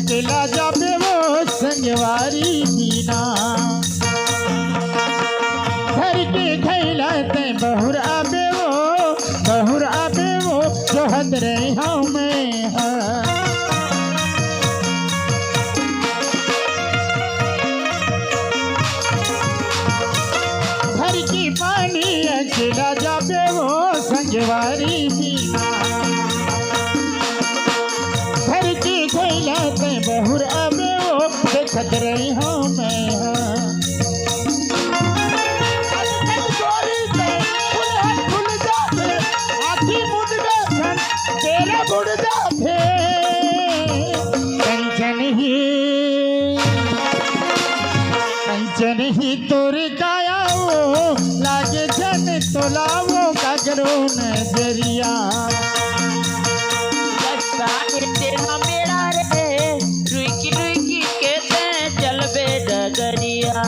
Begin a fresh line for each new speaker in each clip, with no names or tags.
अकेला जाबे वो संगवारी बिना घर के खैला ते बहुर आबे वो जो हद रहे हम में घर की पानी अकेला जाबे वो संगवारी बिना घर की खैला ते बहुर आबे वो देखत रही हम में कंचन ही तोर काया वो लागे जन तोलावो का करो नजरिया
तेरा मेरा रे रुकी रुकी कहते चल बे डगरिया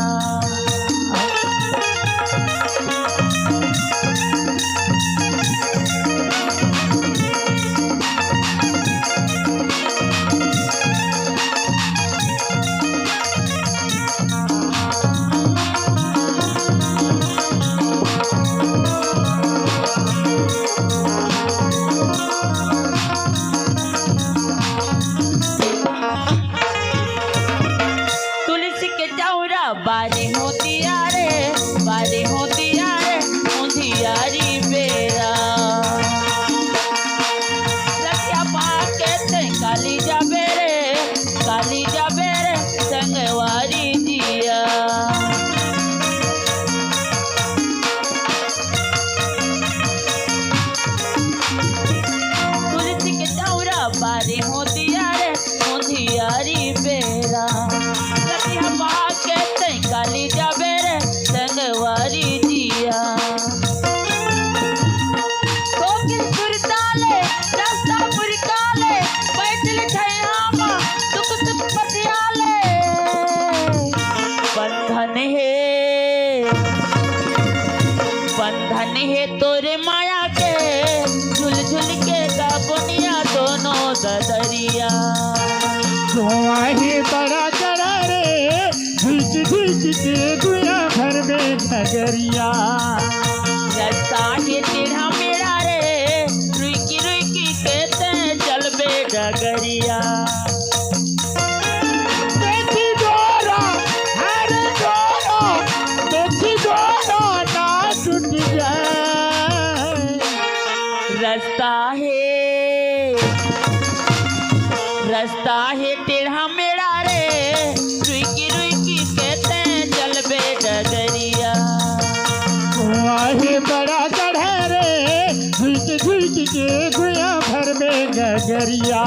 बारी होती यारे मुंधियारी बेरा लगिया पाके ते काली जाबे रे संगवारी दिया तुलसी के चौरा बारी होती यारे मुंधियारी बेरा लगिया पाके काली जाबे रे संगवारी दिया कोकिल सुरताले रास्ता पुरकाले बैठल ठैहामा सुख सुख पतियाले बंधन है तोरे माया के झुल झुल के गाबुनिया दोनों ददरिया
ही बड़ा चढ़ा रे झुक के गुया भर में नगरिया
रास्ता है तेरा मेरा रे रुकी रुकी कहते चल बे डगरिया
देखी डोरा ना टूट जाए
रास्ता है तेरा मेरा रे रुकी रुकी कहते चल बे डगरिया
वाहे बड़ा चढ़ा रे झुक के गुया भर में नगरिया।